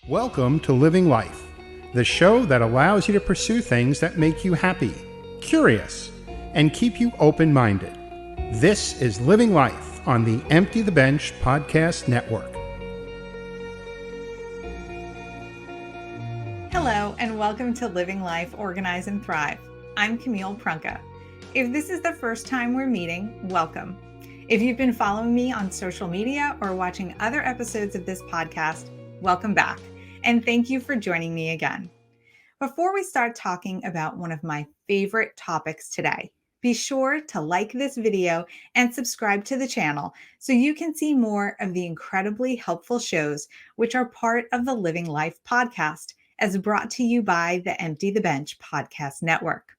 Welcome to Living Life, the show that allows you to pursue things that make you happy, curious, and keep you open-minded. This is Living Life on the Empty the Bench Podcast Network. Hello, and welcome to Living Life, Organize, and Thrive. I'm Camille, Prunka. If this is the first time we're meeting, welcome. If you've been following me on social media or watching other episodes of this podcast, welcome back. And thank you for joining me again. Before we start talking about one of my favorite topics today, be sure to like this video and subscribe to the channel so you can see more of the incredibly helpful shows which are part of the Living Life podcast, as brought to you by the Empty the Bench Podcast Network.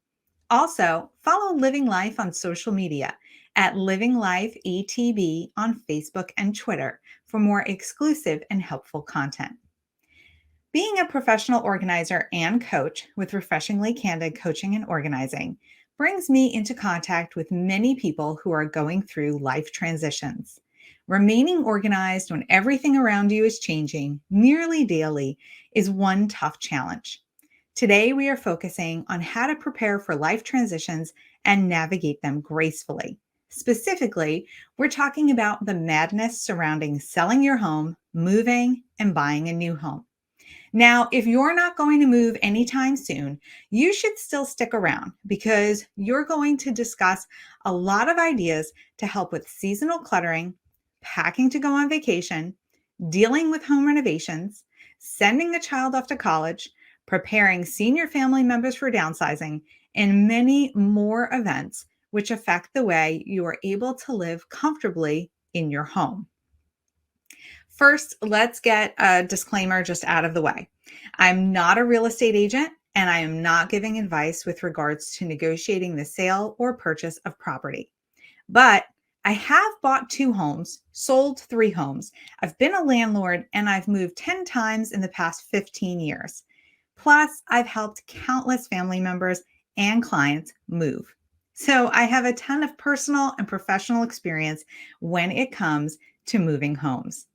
Also, follow Living Life on social media at Living Life ETB on Facebook and Twitter for more exclusive and helpful content. Being a professional organizer and coach with Refreshingly Candid Coaching and Organizing brings me into contact with many people who are going through life transitions. Remaining organized when everything around you is changing nearly daily is one tough challenge. Today, we are focusing on how to prepare for life transitions and navigate them gracefully. Specifically, we're talking about the madness surrounding selling your home, moving, and buying a new home. Now, if you're not going to move anytime soon, you should still stick around because you're going to discuss a lot of ideas to help with seasonal cluttering, packing to go on vacation, dealing with home renovations, sending a child off to college, preparing senior family members for downsizing, and many more events which affect the way you are able to live comfortably in your home. First, let's get a disclaimer just out of the way. I'm not a real estate agent, and I am not giving advice with regards to negotiating the sale or purchase of property. But I have bought 2 homes, sold 3 homes. I've been a landlord, and I've moved 10 times in the past 15 years. Plus, I've helped countless family members and clients move. So I have a ton of personal and professional experience when it comes to moving homes.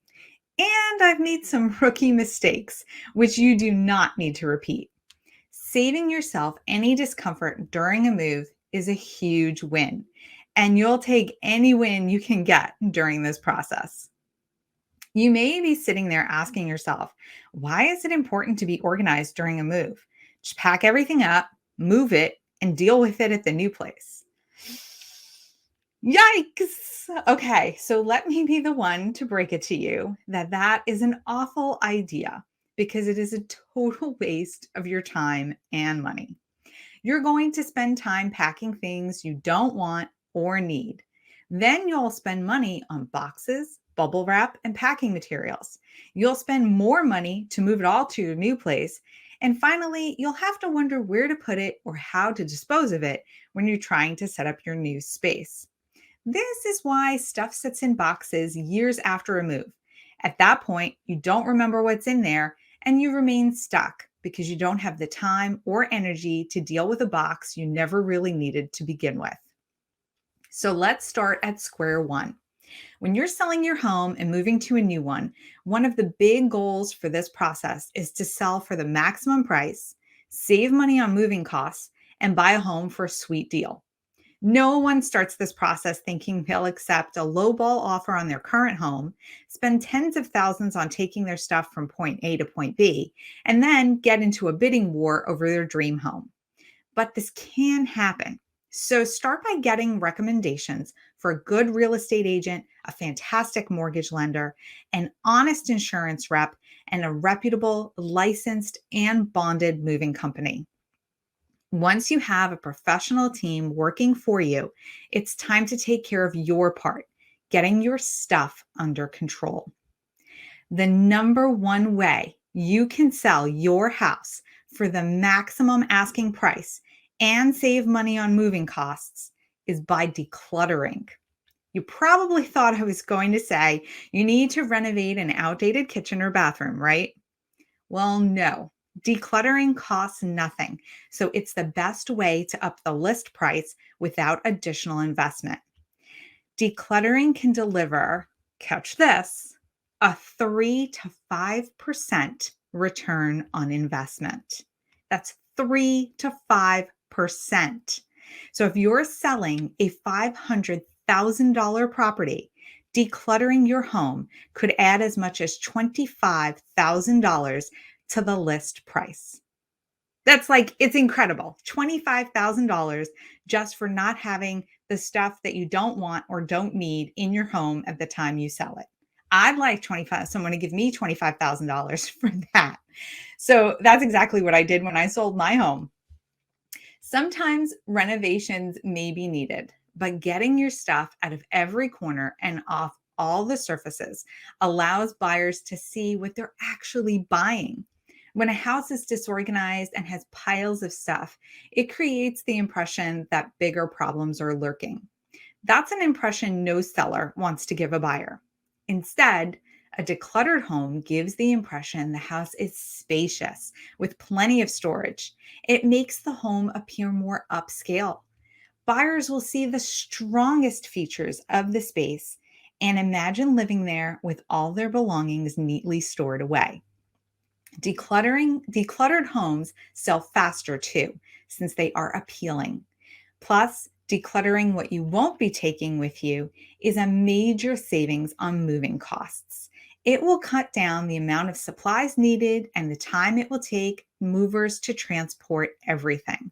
And I've made some rookie mistakes, which you do not need to repeat. Saving yourself any discomfort during a move is a huge win, and you'll take any win you can get during this process. You may be sitting there asking yourself, why is it important to be organized during a move? Just pack everything up, move it, and deal with it at the new place. Yikes! Okay, so let me be the one to break it to you that is an awful idea because it is a total waste of your time and money. You're going to spend time packing things you don't want or need. Then you'll spend money on boxes, bubble wrap, and packing materials. You'll spend more money to move it all to your new place. And finally, you'll have to wonder where to put it or how to dispose of it when you're trying to set up your new space. This is why stuff sits in boxes years after a move. At that point, you don't remember what's in there and you remain stuck because you don't have the time or energy to deal with a box you never really needed to begin with. So let's start at square one. When you're selling your home and moving to a new one of the big goals for this process is to sell for the maximum price, save money on moving costs, and buy a home for a sweet deal. No one starts this process thinking they'll accept a lowball offer on their current home, spend tens of thousands on taking their stuff from point A to point B, and then get into a bidding war over their dream home. But this can happen. So start by getting recommendations for a good real estate agent, a fantastic mortgage lender, an honest insurance rep, and a reputable, licensed, and bonded moving company. Once you have a professional team working for you, it's time to take care of your part, getting your stuff under control. The number one way you can sell your house for the maximum asking price and save money on moving costs is by decluttering. You probably thought I was going to say you need to renovate an outdated kitchen or bathroom, right? Well, no. Decluttering costs nothing, so it's the best way to up the list price without additional investment. Decluttering can deliver, catch this, a 3 to 5% return on investment. That's 3 to 5%. So if you're selling a $500,000 property, decluttering your home could add as much as $25,000 to the list price. That's like, it's incredible. $25,000 just for not having the stuff that you don't want or don't need in your home at the time you sell it. I'd like someone to give me $25,000 for that. So that's exactly what I did when I sold my home. Sometimes renovations may be needed, but getting your stuff out of every corner and off all the surfaces allows buyers to see what they're actually buying. When a house is disorganized and has piles of stuff, it creates the impression that bigger problems are lurking. That's an impression no seller wants to give a buyer. Instead, a decluttered home gives the impression the house is spacious with plenty of storage. It makes the home appear more upscale. Buyers will see the strongest features of the space and imagine living there with all their belongings neatly stored away. Decluttered homes sell faster too, since they are appealing. Plus, decluttering what you won't be taking with you is a major savings on moving costs. It will cut down the amount of supplies needed and the time it will take movers to transport everything.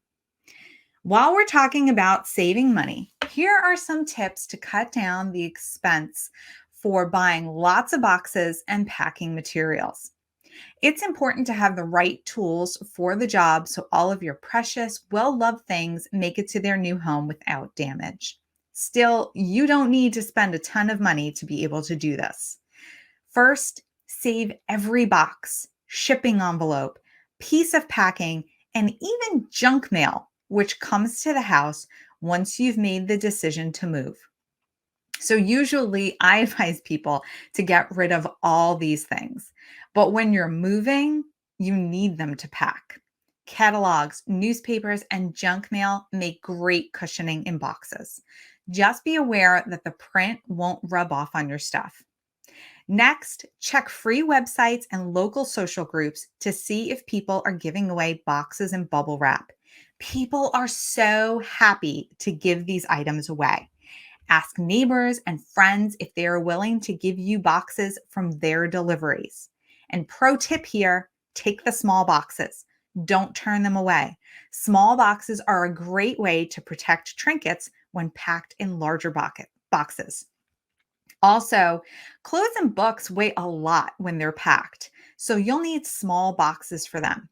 While we're talking about saving money, here are some tips to cut down the expense for buying lots of boxes and packing materials. It's important to have the right tools for the job so all of your precious, well-loved things make it to their new home without damage. Still, you don't need to spend a ton of money to be able to do this. First, save every box, shipping envelope, piece of packing, and even junk mail, which comes to the house once you've made the decision to move. So usually I advise people to get rid of all these things. But when you're moving, you need them to pack. Catalogs, newspapers, and junk mail make great cushioning in boxes. Just be aware that the print won't rub off on your stuff. Next, check free websites and local social groups to see if people are giving away boxes and bubble wrap. People are so happy to give these items away. Ask neighbors and friends if they are willing to give you boxes from their deliveries. And pro tip here, take the small boxes. Don't turn them away. Small boxes are a great way to protect trinkets when packed in larger boxes. Also, clothes and books weigh a lot when they're packed, so you'll need small boxes for them.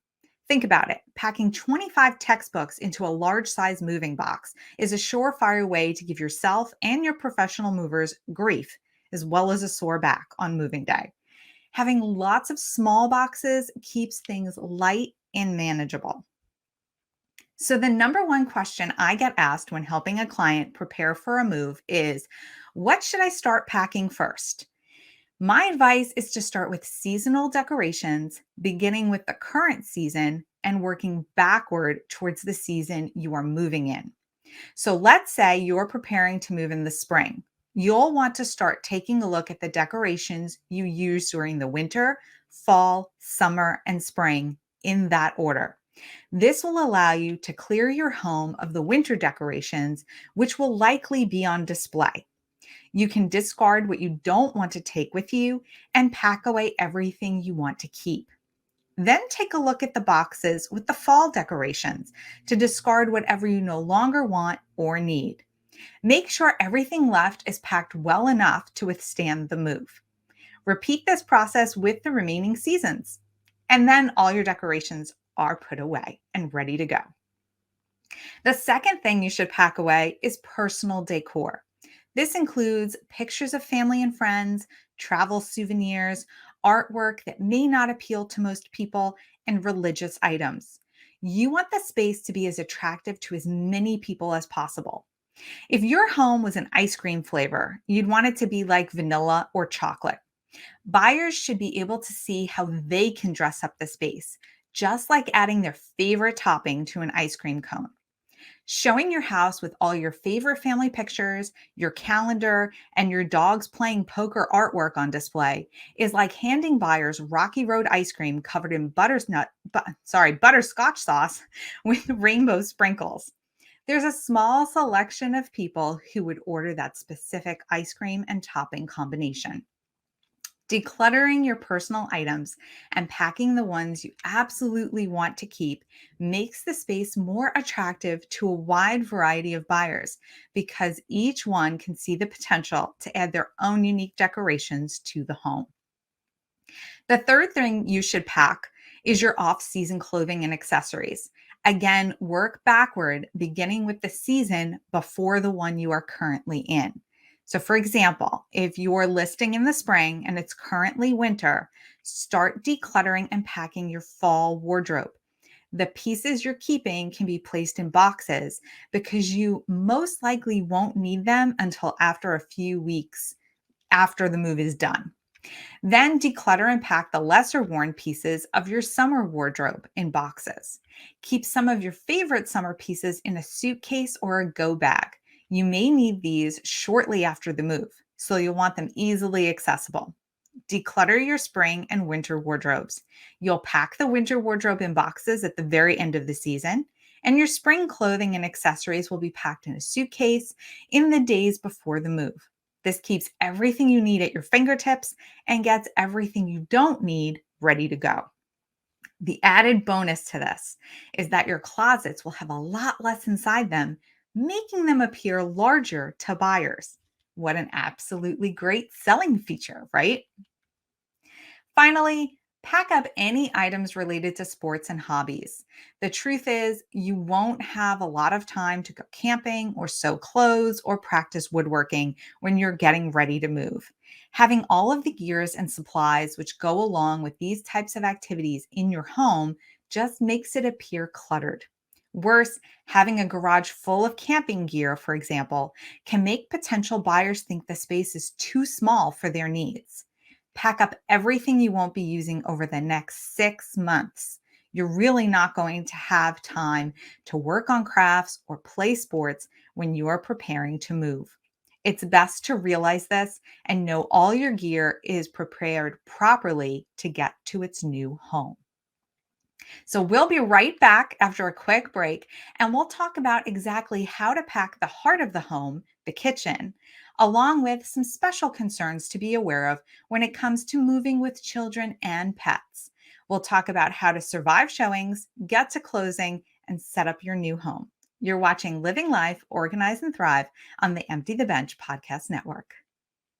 Think about it. Packing 25 textbooks into a large size moving box is a surefire way to give yourself and your professional movers grief, as well as a sore back on moving day. Having lots of small boxes keeps things light and manageable. So the number one question I get asked when helping a client prepare for a move is, what should I start packing first? My advice is to start with seasonal decorations, beginning with the current season and working backward towards the season you are moving in. So let's say you're preparing to move in the spring. You'll want to start taking a look at the decorations you use during the winter, fall, summer, and spring in that order. This will allow you to clear your home of the winter decorations, which will likely be on display. You can discard what you don't want to take with you and pack away everything you want to keep. Then take a look at the boxes with the fall decorations to discard whatever you no longer want or need. Make sure everything left is packed well enough to withstand the move. Repeat this process with the remaining seasons, and then all your decorations are put away and ready to go. The second thing you should pack away is personal decor. This includes pictures of family and friends, travel souvenirs, artwork that may not appeal to most people, and religious items. You want the space to be as attractive to as many people as possible. If your home was an ice cream flavor, you'd want it to be like vanilla or chocolate. Buyers should be able to see how they can dress up the space, just like adding their favorite topping to an ice cream cone. Showing your house with all your favorite family pictures, your calendar, and your dog's playing poker artwork on display is like handing buyers Rocky Road ice cream covered in butterscotch sauce with rainbow sprinkles. There's a small selection of people who would order that specific ice cream and topping combination. Decluttering your personal items and packing the ones you absolutely want to keep makes the space more attractive to a wide variety of buyers because each one can see the potential to add their own unique decorations to the home. The third thing you should pack is your off-season clothing and accessories. Again, work backward, beginning with the season before the one you are currently in. So, for example, if you're listing in the spring and it's currently winter, start decluttering and packing your fall wardrobe. The pieces you're keeping can be placed in boxes because you most likely won't need them until after a few weeks after the move is done. Then declutter and pack the lesser worn pieces of your summer wardrobe in boxes. Keep some of your favorite summer pieces in a suitcase or a go bag. You may need these shortly after the move, so you'll want them easily accessible. Declutter your spring and winter wardrobes. You'll pack the winter wardrobe in boxes at the very end of the season, and your spring clothing and accessories will be packed in a suitcase in the days before the move. This keeps everything you need at your fingertips and gets everything you don't need ready to go. The added bonus to this is that your closets will have a lot less inside them, making them appear larger to buyers. What an absolutely great selling feature, right? Finally, pack up any items related to sports and hobbies. The truth is, you won't have a lot of time to go camping or sew clothes or practice woodworking when you're getting ready to move. Having all of the gears and supplies which go along with these types of activities in your home just makes it appear cluttered. Worse, having a garage full of camping gear, for example, can make potential buyers think the space is too small for their needs. Pack up everything you won't be using over the next 6 months. You're really not going to have time to work on crafts or play sports when you are preparing to move. It's best to realize this and know all your gear is prepared properly to get to its new home. So we'll be right back after a quick break, and we'll talk about exactly how to pack the heart of the home, the kitchen, along with some special concerns to be aware of when it comes to moving with children and pets. We'll talk about how to survive showings, get to closing, and set up your new home. You're watching Living Life, Organize and Thrive on the Empty the Bench podcast network.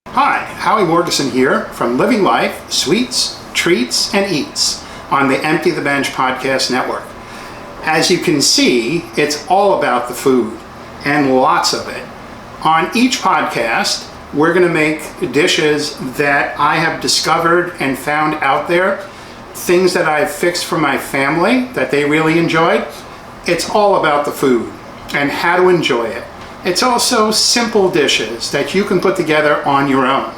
Hi, Howie Morgeson here from Living Life, Sweets, Treats, and Eats on the Empty the Bench podcast network. As you can see, it's all about the food and lots of it. On each podcast, we're going to make dishes that I have discovered and found out there, things that I've fixed for my family that they really enjoyed. It's all about the food and how to enjoy it. It's also simple dishes that you can put together on your own.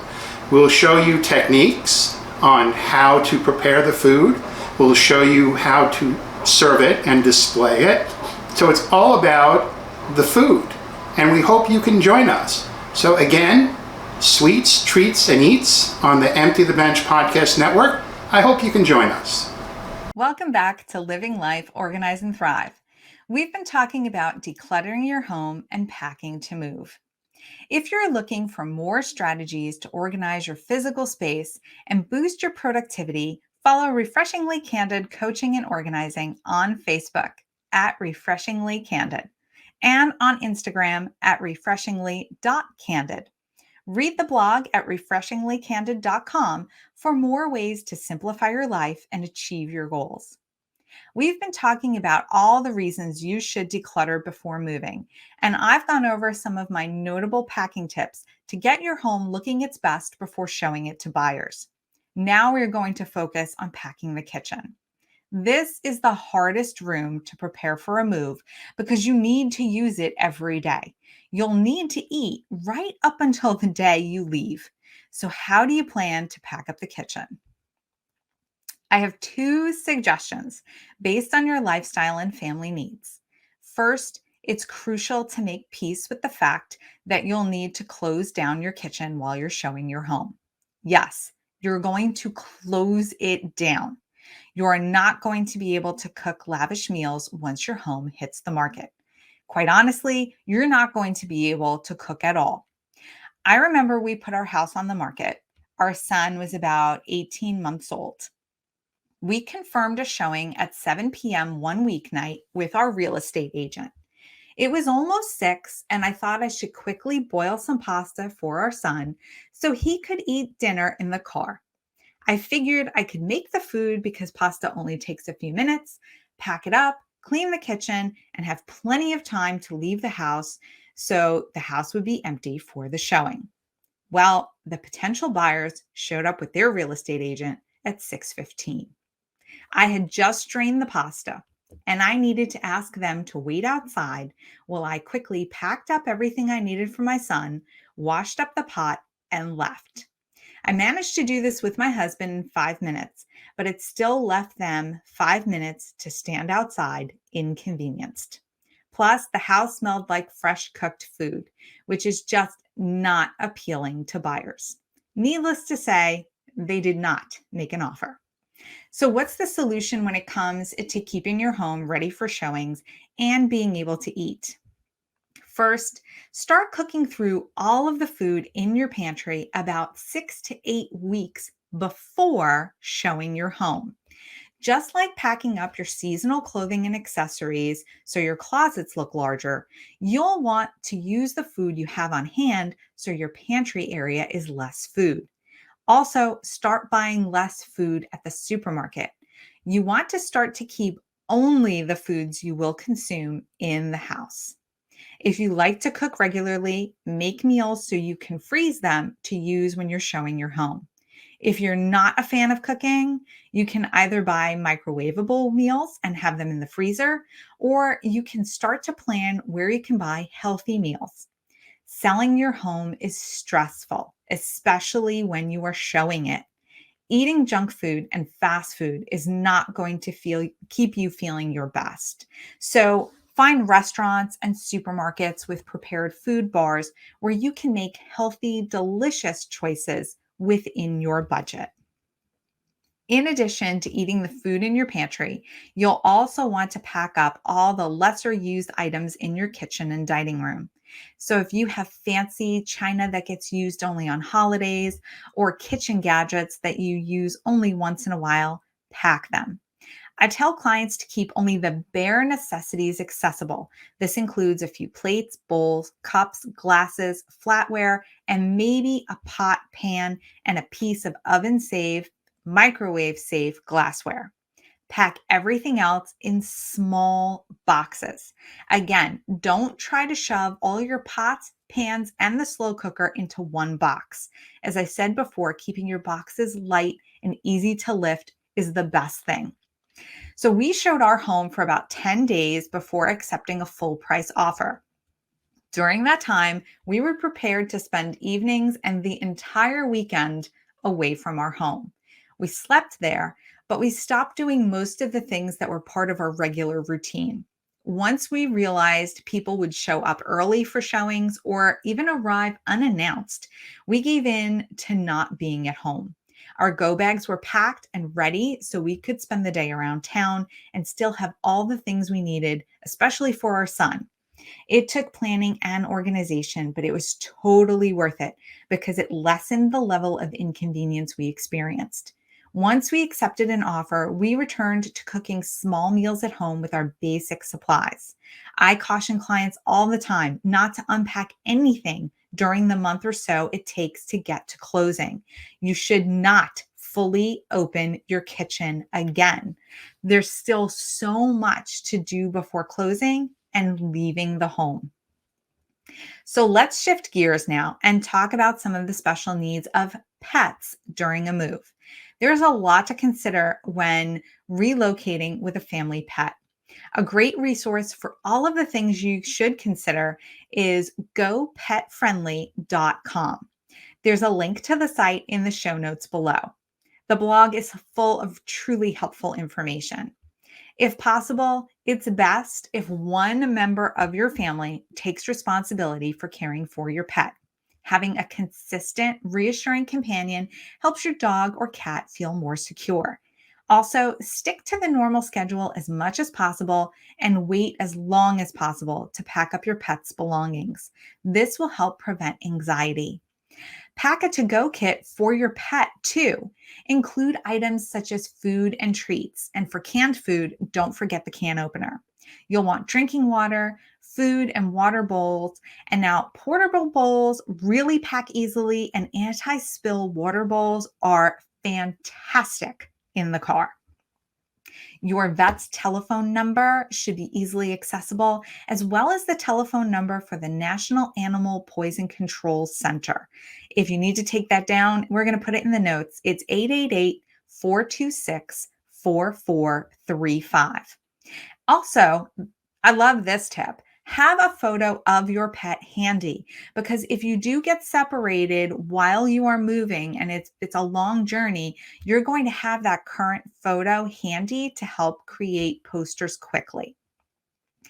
We'll show you techniques on how to prepare the food. We'll show you how to serve it and display it. So it's all about the food, and we hope you can join us. So again, Sweets, Treats, and Eats on the Empty the Bench podcast network. I hope you can join us. Welcome back to Living Life, Organize and Thrive. We've been talking about decluttering your home and packing to move. If you're looking for more strategies to organize your physical space and boost your productivity, follow Refreshingly Candid Coaching and Organizing on Facebook at Refreshingly Candid and on Instagram at refreshingly.candid. Read the blog at refreshinglycandid.com for more ways to simplify your life and achieve your goals. We've been talking about all the reasons you should declutter before moving, and I've gone over some of my notable packing tips to get your home looking its best before showing it to buyers. Now we're going to focus on packing the kitchen. This is the hardest room to prepare for a move because you need to use it every day. You'll need to eat right up until the day you leave. So how do you plan to pack up the kitchen? I have 2 suggestions based on your lifestyle and family needs. First It's crucial to make peace with the fact that you'll need to close down your kitchen while you're showing your home. Yes, you're going to close it down. You are not going to be able to cook lavish meals once your home hits the market. Quite honestly, you're not going to be able to cook at all. I remember we put our house on the market. Our son was about 18 months old. We confirmed a showing at 7 p.m. one weeknight with our real estate agent. It was almost 6, and I thought I should quickly boil some pasta for our son so he could eat dinner in the car. I figured I could make the food because pasta only takes a few minutes, pack it up, clean the kitchen, and have plenty of time to leave the house so the house would be empty for the showing. Well, the potential buyers showed up with their real estate agent at 6:15. I had just drained the pasta and I needed to ask them to wait outside while I quickly packed up everything I needed for my son, washed up the pot, and left. I managed to do this with my husband in 5 minutes, but it still left them 5 minutes to stand outside, inconvenienced. Plus, the house smelled like fresh cooked food, which is just not appealing to buyers. Needless to say, they did not make an offer. So, what's the solution when it comes to keeping your home ready for showings and being able to eat? First, start cooking through all of the food in your pantry about 6 to 8 weeks before showing your home. Just like packing up your seasonal clothing and accessories so your closets look larger, you'll want to use the food you have on hand so your pantry area is less food. Also, start buying less food at the supermarket. You want to start to keep only the foods you will consume in the house. If you like to cook regularly, make meals so you can freeze them to use when you're showing your home. If you're not a fan of cooking, you can either buy microwavable meals and have them in the freezer, or you can start to plan where you can buy healthy meals. Selling your home is stressful, especially when you are showing it. Eating junk food and fast food is not going to keep you feeling your best. So find restaurants and supermarkets with prepared food bars where you can make healthy, delicious choices within your budget. In addition to eating the food in your pantry, you'll also want to pack up all the lesser used items in your kitchen and dining room. So, if you have fancy china that gets used only on holidays or kitchen gadgets that you use only once in a while, pack them. I tell clients to keep only the bare necessities accessible. This includes a few plates, bowls, cups, glasses, flatware, and maybe a pot, pan, and a piece of oven safe, microwave safe glassware. Pack everything else in small boxes. Again, don't try to shove all your pots, pans, and the slow cooker into one box. As I said before, keeping your boxes light and easy to lift is the best thing. So we showed our home for about 10 days before accepting a full price offer. During that time, we were prepared to spend evenings and the entire weekend away from our home. We slept there, but we stopped doing most of the things that were part of our regular routine. Once we realized people would show up early for showings or even arrive unannounced, we gave in to not being at home. Our go bags were packed and ready so we could spend the day around town and still have all the things we needed, especially for our son. It took planning and organization, but it was totally worth it because it lessened the level of inconvenience we experienced. Once we accepted an offer, we returned to cooking small meals at home with our basic supplies. I caution clients all the time not to unpack anything during the month or so it takes to get to closing. You should not fully open your kitchen again. There's still so much to do before closing and leaving the home. So let's shift gears now and talk about some of the special needs of pets during a move. There's a lot to consider when relocating with a family pet. A great resource for all of the things you should consider is gopetfriendly.com. There's a link to the site in the show notes below. The blog is full of truly helpful information. If possible, it's best if one member of your family takes responsibility for caring for your pet. Having a consistent, reassuring companion helps your dog or cat feel more secure. Also, stick to the normal schedule as much as possible and wait as long as possible to pack up your pet's belongings. This will help prevent anxiety. Pack a to go kit for your pet too. Include items such as food and treats. And for canned food, don't forget the can opener. You'll want drinking water, food, and water bowls. And now, portable bowls really pack easily, and anti spill water bowls are fantastic in the car. Your vet's telephone number should be easily accessible, as well as the telephone number for the National Animal Poison Control Center. If you need to take that down, we're going to put it in the notes. It's 888-426-4435. Also, I love this tip. Have a photo of your pet handy, because if you do get separated while you are moving and it's a long journey, you're going to have that current photo handy to help create posters quickly.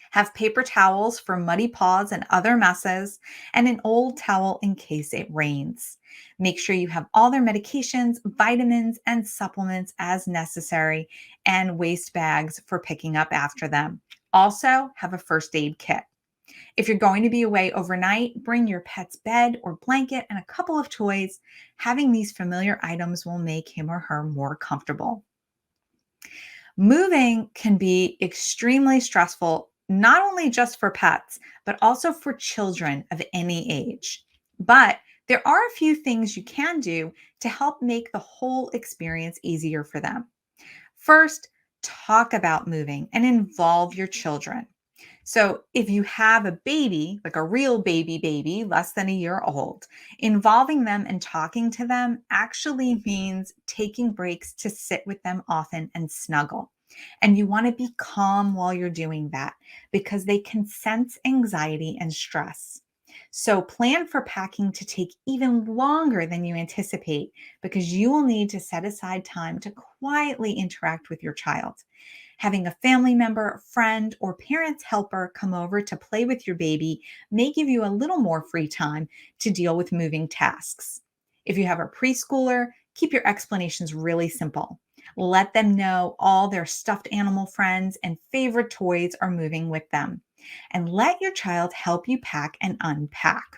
Have paper towels for muddy paws and other messes, and an old towel in case it rains. Make sure you have all their medications, vitamins, and supplements as necessary, and waste bags for picking up after them. Also, have a first aid kit. If you're going to be away overnight, bring your pet's bed or blanket and a couple of toys. Having these familiar items will make him or her more comfortable. Moving can be extremely stressful, not only just for pets, but also for children of any age. But there are a few things you can do to help make the whole experience easier for them. First, talk about moving and involve your children. So, if you have a baby, like a real baby, less than a year old, involving them and talking to them actually means taking breaks to sit with them often and snuggle. And you want to be calm while you're doing that, because they can sense anxiety and stress. So, plan for packing to take even longer than you anticipate, because you will need to set aside time to quietly interact with your child. Having a family member, friend, or parent's helper come over to play with your baby may give you a little more free time to deal with moving tasks. If you have a preschooler, keep your explanations really simple. Let them know all their stuffed animal friends and favorite toys are moving with them. And let your child help you pack and unpack.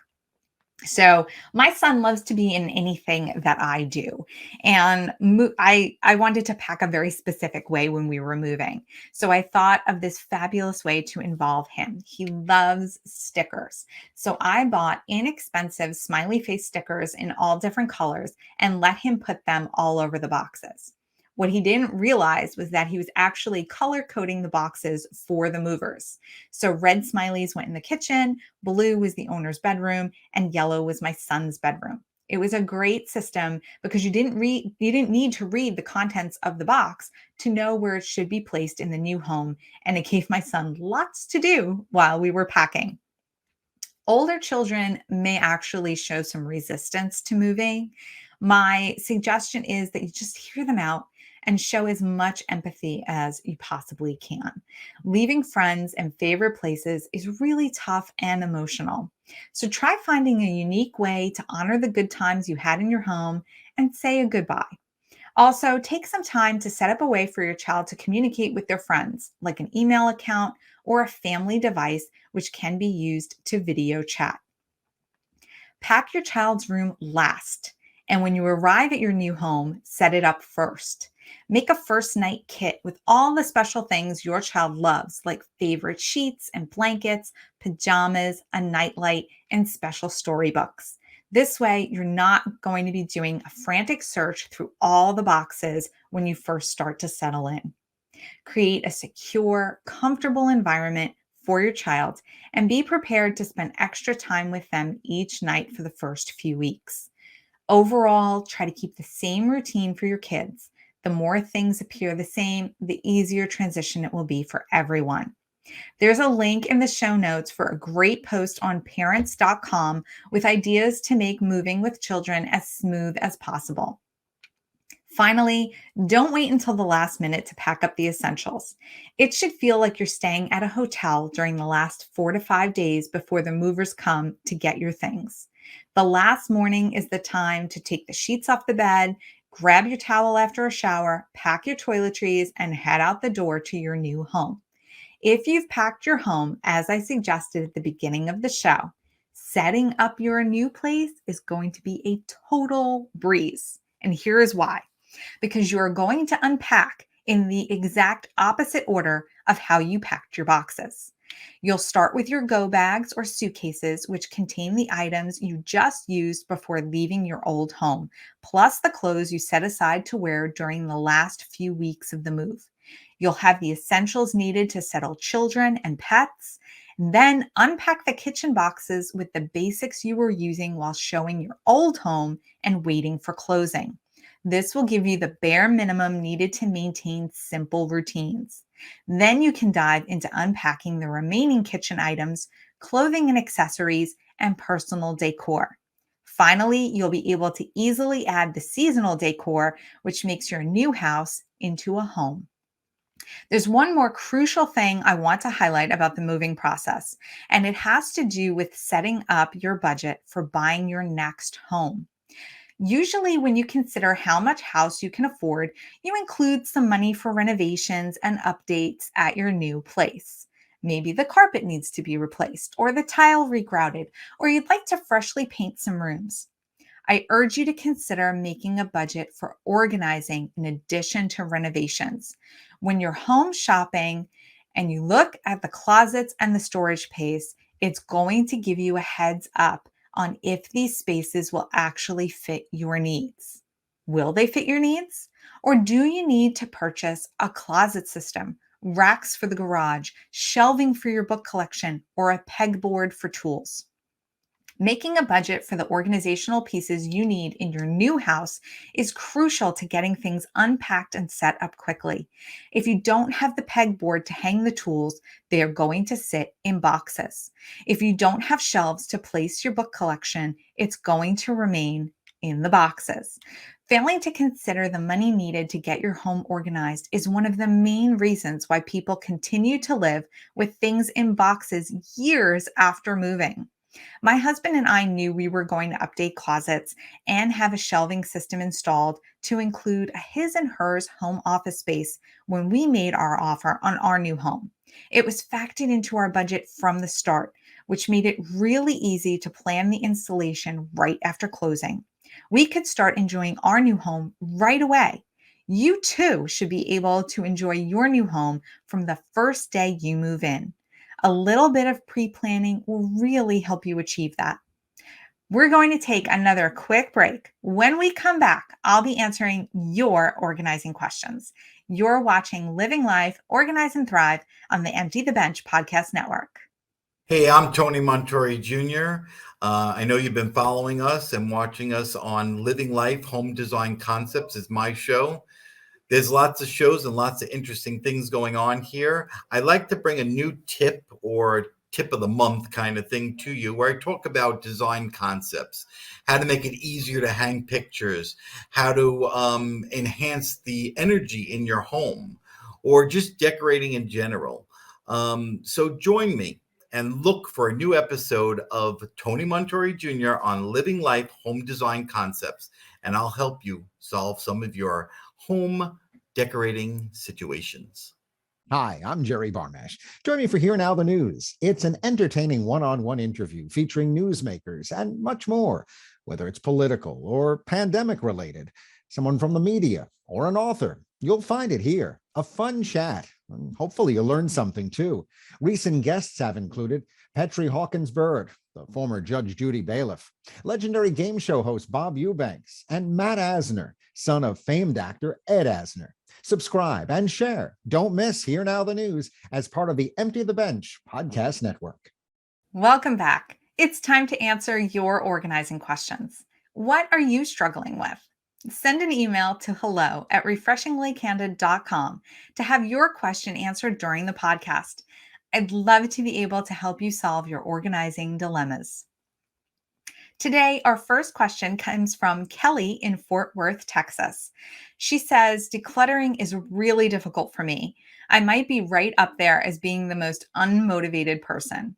So my son loves to be in anything that I do. And I wanted to pack a very specific way when we were moving. So I thought of this fabulous way to involve him. He loves stickers. So I bought inexpensive smiley face stickers in all different colors and let him put them all over the boxes. What he didn't realize was that he was actually color coding the boxes for the movers. So red smileys went in the kitchen, blue was the owner's bedroom, and yellow was my son's bedroom. It was a great system because you didn't need to read the contents of the box to know where it should be placed in the new home, and it gave my son lots to do while we were packing. Older children may actually show some resistance to moving. My suggestion is that you just hear them out and show as much empathy as you possibly can. Leaving friends and favorite places is really tough and emotional. So try finding a unique way to honor the good times you had in your home and say a goodbye. Also, take some time to set up a way for your child to communicate with their friends, like an email account or a family device, which can be used to video chat. Pack your child's room last. And when you arrive at your new home, set it up first. Make a first night kit with all the special things your child loves, like favorite sheets and blankets, pajamas, a nightlight, and special storybooks. This way, you're not going to be doing a frantic search through all the boxes when you first start to settle in. Create a secure, comfortable environment for your child and be prepared to spend extra time with them each night for the first few weeks. Overall, try to keep the same routine for your kids. The more things appear the same, the easier transition it will be for everyone. There's a link in the show notes for a great post on parents.com with ideas to make moving with children as smooth as possible. Finally, don't wait until the last minute to pack up the essentials. It should feel like you're staying at a hotel during the last 4 to 5 days before the movers come to get your things. The last morning is the time to take the sheets off the bed, grab your towel after a shower, pack your toiletries, and head out the door to your new home. If you've packed your home, as I suggested at the beginning of the show, setting up your new place is going to be a total breeze. And here is why: because you are going to unpack in the exact opposite order of how you packed your boxes. You'll start with your go bags or suitcases, which contain the items you just used before leaving your old home, plus the clothes you set aside to wear during the last few weeks of the move. You'll have the essentials needed to settle children and pets. Then unpack the kitchen boxes with the basics you were using while showing your old home and waiting for closing. This will give you the bare minimum needed to maintain simple routines. Then you can dive into unpacking the remaining kitchen items, clothing and accessories, and personal decor. Finally, you'll be able to easily add the seasonal decor, which makes your new house into a home. There's one more crucial thing I want to highlight about the moving process, and it has to do with setting up your budget for buying your next home. Usually, when you consider how much house you can afford, you include some money for renovations and updates at your new place. Maybe the carpet needs to be replaced, or the tile regrouted, or you'd like to freshly paint some rooms. I urge you to consider making a budget for organizing in addition to renovations. When you're home shopping and you look at the closets and the storage space, it's going to give you a heads up on if these spaces will actually fit your needs. Will they fit your needs? Or do you need to purchase a closet system, racks for the garage, shelving for your book collection, or a pegboard for tools? Making a budget for the organizational pieces you need in your new house is crucial to getting things unpacked and set up quickly. If you don't have the pegboard to hang the tools, they are going to sit in boxes. If you don't have shelves to place your book collection, it's going to remain in the boxes. Failing to consider the money needed to get your home organized is one of the main reasons why people continue to live with things in boxes years after moving. My husband and I knew we were going to update closets and have a shelving system installed to include a his and hers home office space when we made our offer on our new home. It was factored into our budget from the start, which made it really easy to plan the installation right after closing. We could start enjoying our new home right away. You too should be able to enjoy your new home from the first day you move in. A little bit of pre-planning will really help you achieve that. We're going to take another quick break. When we come back, I'll be answering your organizing questions. You're watching Living Life, Organize and Thrive on the Empty the Bench podcast network. Hey, I'm Tony Montori Jr. I know you've been following us and watching us on Living Life Home Design Concepts is my show. There's lots of shows and lots of interesting things going on here. I like to bring a new tip or tip of the month kind of thing to you where I talk about design concepts, how to make it easier to hang pictures, how to enhance the energy in your home, or just decorating in general. So join me and look for a new episode of Tony Montori Jr. on Living Life Home Design Concepts, and I'll help you solve some of your home decorating situations. Hi, I'm Jerry Barmash. Join me for Here Now the News. It's an entertaining one-on-one interview featuring newsmakers and much more, whether it's political or pandemic related, someone from the media or an author. You'll find it here. A fun chat. Hopefully you'll learn something too. Recent guests have included Petrie Hawkins-Byrd, the former Judge Judy bailiff, legendary game show host Bob Eubanks, and Matt Asner, son of famed actor Ed Asner. Subscribe and share. Don't miss Here Now the News as part of the Empty the Bench podcast network. Welcome back. It's time to answer your organizing questions. What are you struggling with? Send an email to hello@refreshinglykcandid.com to have your question answered during the podcast. I'd love to be able to help you solve your organizing dilemmas. Today, our first question comes from Kelly in Fort Worth, Texas. She says, decluttering is really difficult for me. I might be right up there as being the most unmotivated person.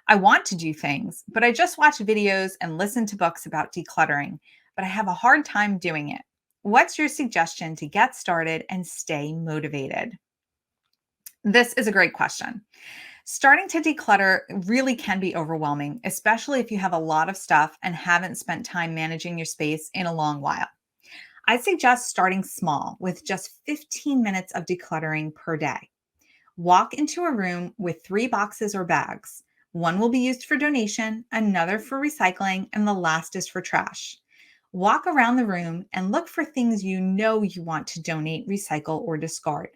I want to do things, but I just watch videos and listen to books about decluttering, but I have a hard time doing it. What's your suggestion to get started and stay motivated? This is a great question. Starting to declutter really can be overwhelming, especially if you have a lot of stuff and haven't spent time managing your space in a long while. I suggest starting small with just 15 minutes of decluttering per day. Walk into a room with 3 boxes or bags. One will be used for donation, another for recycling, and the last is for trash. Walk around the room and look for things you know you want to donate, recycle, or discard.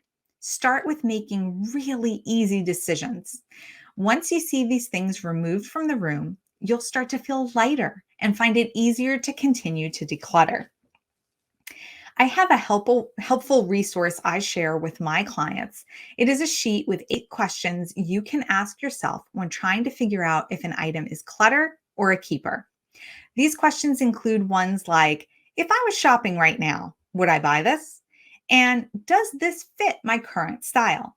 Start with making really easy decisions. Once you see these things removed from the room, you'll start to feel lighter and find it easier to continue to declutter. I have a helpful resource I share with my clients. It is a sheet with 8 questions you can ask yourself when trying to figure out if an item is clutter or a keeper. These questions include ones like, if I was shopping right now, would I buy this? And does this fit my current style?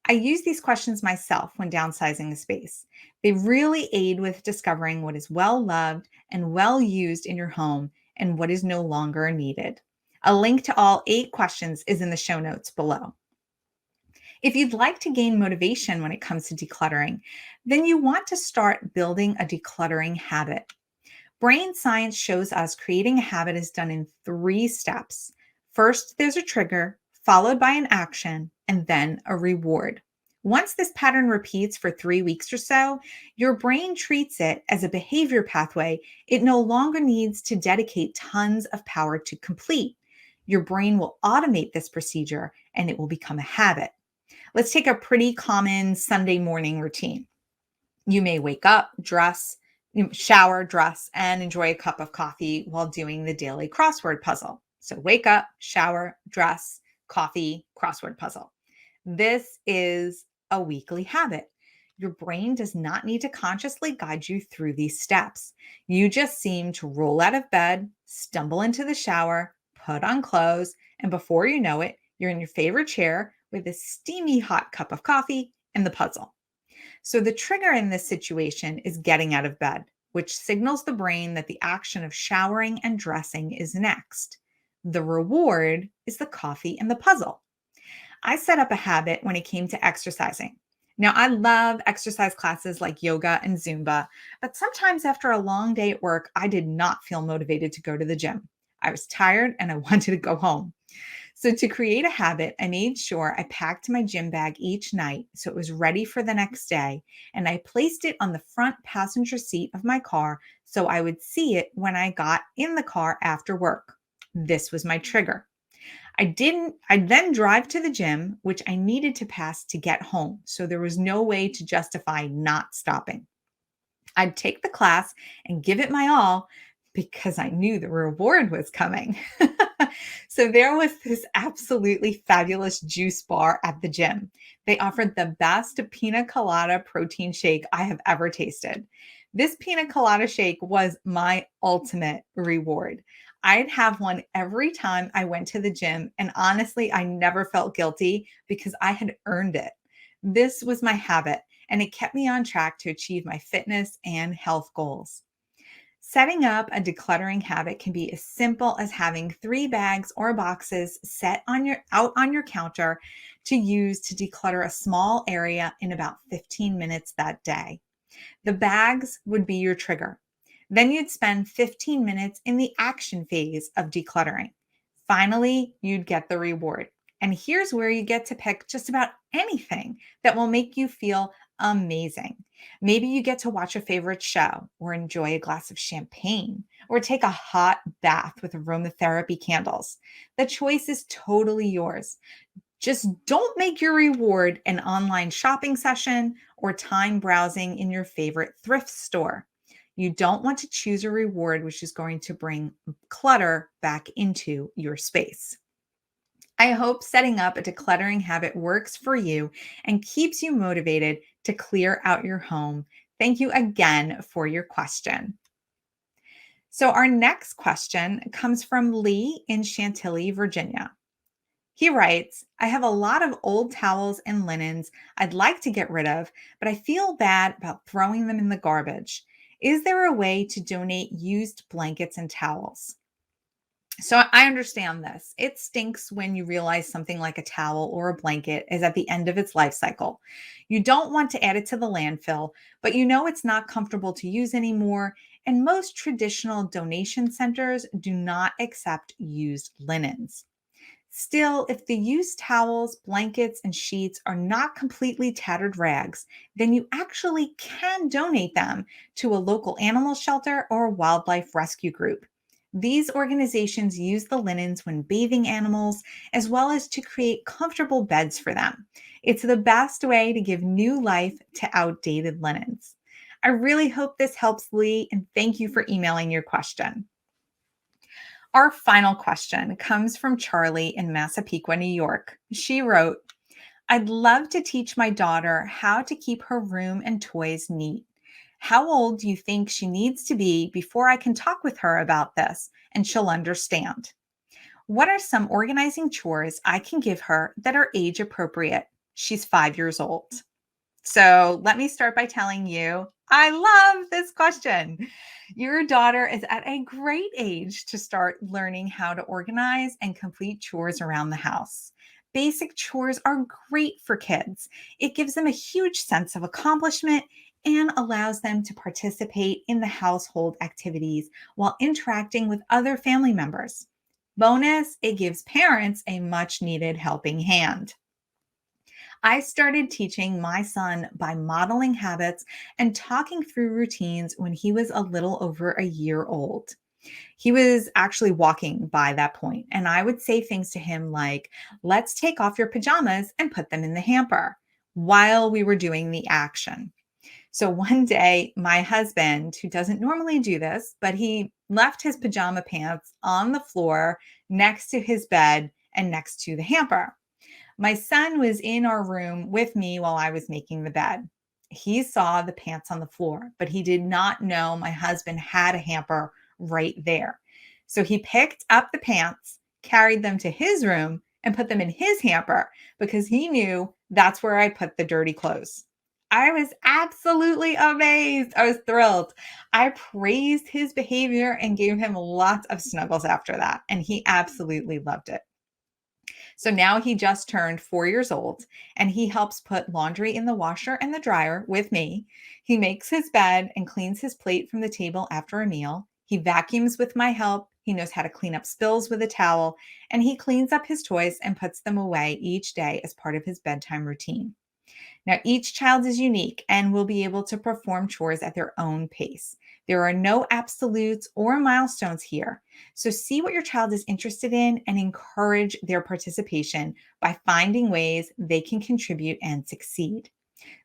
I use these questions myself when downsizing a space. They really aid with discovering what is well loved and well used in your home and what is no longer needed. A link to all 8 questions is in the show notes below. If you'd like to gain motivation when it comes to decluttering, then you want to start building a decluttering habit. Brain science shows us creating a habit is done in 3 steps. First, there's a trigger, followed by an action, and then a reward. Once this pattern repeats for 3 weeks or so, your brain treats it as a behavior pathway it no longer needs to dedicate tons of power to complete. Your brain will automate this procedure and it will become a habit. Let's take a pretty common Sunday morning routine. You may wake up, shower, dress, and enjoy a cup of coffee while doing the daily crossword puzzle. So wake up, shower, dress, coffee, crossword puzzle. This is a weekly habit. Your brain does not need to consciously guide you through these steps. You just seem to roll out of bed, stumble into the shower, put on clothes, and before you know it, you're in your favorite chair with a steamy hot cup of coffee and the puzzle. So the trigger in this situation is getting out of bed, which signals the brain that the action of showering and dressing is next. The reward is the coffee and the puzzle. I set up a habit when it came to exercising. Now, I love exercise classes like yoga and Zumba, but sometimes after a long day at work, I did not feel motivated to go to the gym. I was tired and I wanted to go home. So to create a habit, I made sure I packed my gym bag each night so it was ready for the next day, and I placed it on the front passenger seat of my car so I would see it when I got in the car after work. This was my trigger. I'd then drive to the gym, which I needed to pass to get home, so there was no way to justify not stopping. I'd take the class and give it my all because I knew the reward was coming. So there was this absolutely fabulous juice bar at the gym. They offered the best pina colada protein shake I have ever tasted. This pina colada shake was my ultimate reward. I'd have one every time I went to the gym, and honestly, I never felt guilty because I had earned it. This was my habit, and it kept me on track to achieve my fitness and health goals. Setting up a decluttering habit can be as simple as having 3 bags or boxes set out on your counter to use to declutter a small area in about 15 minutes that day. The bags would be your trigger. Then you'd spend 15 minutes in the action phase of decluttering. Finally, you'd get the reward. And here's where you get to pick just about anything that will make you feel amazing. Maybe you get to watch a favorite show or enjoy a glass of champagne or take a hot bath with aromatherapy candles. The choice is totally yours. Just don't make your reward an online shopping session or time browsing in your favorite thrift store. You don't want to choose a reward which is going to bring clutter back into your space. I hope setting up a decluttering habit works for you and keeps you motivated to clear out your home. Thank you again for your question. So our next question comes from Lee in Chantilly, Virginia. He writes, I have a lot of old towels and linens I'd like to get rid of, but I feel bad about throwing them in the garbage. Is there a way to donate used blankets and towels? So I understand this. It stinks when you realize something like a towel or a blanket is at the end of its life cycle. You don't want to add it to the landfill, but you know it's not comfortable to use anymore. And most traditional donation centers do not accept used linens. Still, if the used towels, blankets, and sheets are not completely tattered rags, then you actually can donate them to a local animal shelter or wildlife rescue group. These organizations use the linens when bathing animals, as well as to create comfortable beds for them. It's the best way to give new life to outdated linens. I really hope this helps, Lee, and thank you for emailing your question. Our final question comes from Charlie in Massapequa, New York. She wrote, I'd love to teach my daughter how to keep her room and toys neat. How old do you think she needs to be before I can talk with her about this and she'll understand? What are some organizing chores I can give her that are age appropriate? She's 5 years old. So let me start by telling you, I love this question. Your daughter is at a great age to start learning how to organize and complete chores around the house. Basic chores are great for kids. It gives them a huge sense of accomplishment and allows them to participate in the household activities while interacting with other family members. Bonus, it gives parents a much needed helping hand. I started teaching my son by modeling habits and talking through routines when he was a little over a year old. He was actually walking by that point, and I would say things to him like, let's take off your pajamas and put them in the hamper while we were doing the action. So one day, my husband, who doesn't normally do this, but he left his pajama pants on the floor next to his bed and next to the hamper. My son was in our room with me while I was making the bed. He saw the pants on the floor, but he did not know my husband had a hamper right there. So he picked up the pants, carried them to his room, and put them in his hamper because he knew that's where I put the dirty clothes. I was absolutely amazed. I was thrilled. I praised his behavior and gave him lots of snuggles after that, and he absolutely loved it. So now he just turned 4 years old and he helps put laundry in the washer and the dryer with me. He makes his bed and cleans his plate from the table after a meal. He vacuums with my help. He knows how to clean up spills with a towel, and he cleans up his toys and puts them away each day as part of his bedtime routine. Now, each child is unique and will be able to perform chores at their own pace. There are no absolutes or milestones here. So, see what your child is interested in and encourage their participation by finding ways they can contribute and succeed.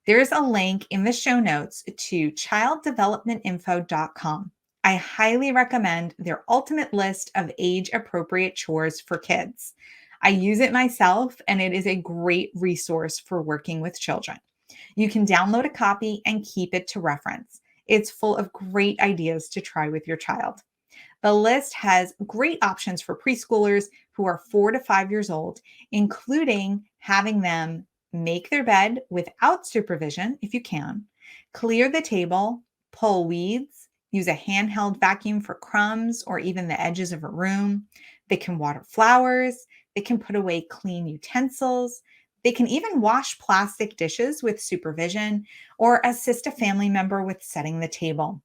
There's a link in the show notes to childdevelopmentinfo.com. I highly recommend their ultimate list of age appropriate chores for kids. I use it myself, and it is a great resource for working with children. You can download a copy and keep it to reference. It's full of great ideas to try with your child. The list has great options for preschoolers who are 4 to 5 years old, including having them make their bed without supervision, if you can, clear the table, pull weeds, use a handheld vacuum for crumbs or even the edges of a room. They can water flowers. They can put away clean utensils. They can even wash plastic dishes with supervision or assist a family member with setting the table.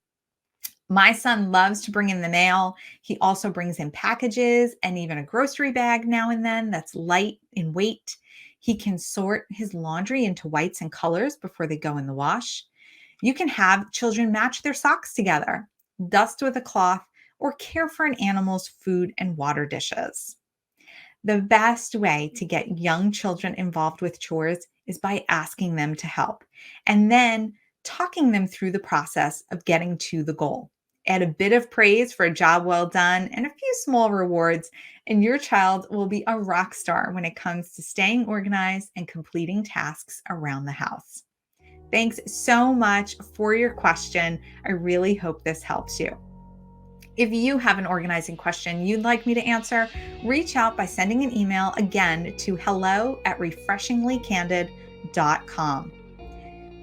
My son loves to bring in the mail. He also brings in packages and even a grocery bag now and then that's light in weight. He can sort his laundry into whites and colors before they go in the wash. You can have children match their socks together, dust with a cloth, or care for an animal's food and water dishes. The best way to get young children involved with chores is by asking them to help and then talking them through the process of getting to the goal. Add a bit of praise for a job well done and a few small rewards, and your child will be a rock star when it comes to staying organized and completing tasks around the house. Thanks so much for your question. I really hope this helps you. If you have an organizing question you'd like me to answer, reach out by sending an email again to hello@refreshinglycandid.com.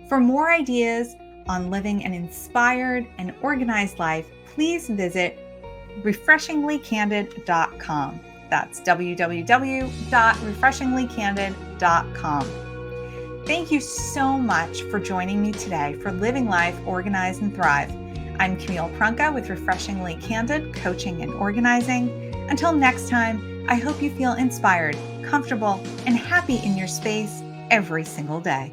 For more ideas on living an inspired and organized life, please visit refreshinglycandid.com. That's www.refreshinglycandid.com. Thank you so much for joining me today for Living Life, Organize, and Thrive. I'm Camille Prunka with Refreshingly Candid Coaching and Organizing. Until next time, I hope you feel inspired, comfortable, and happy in your space every single day.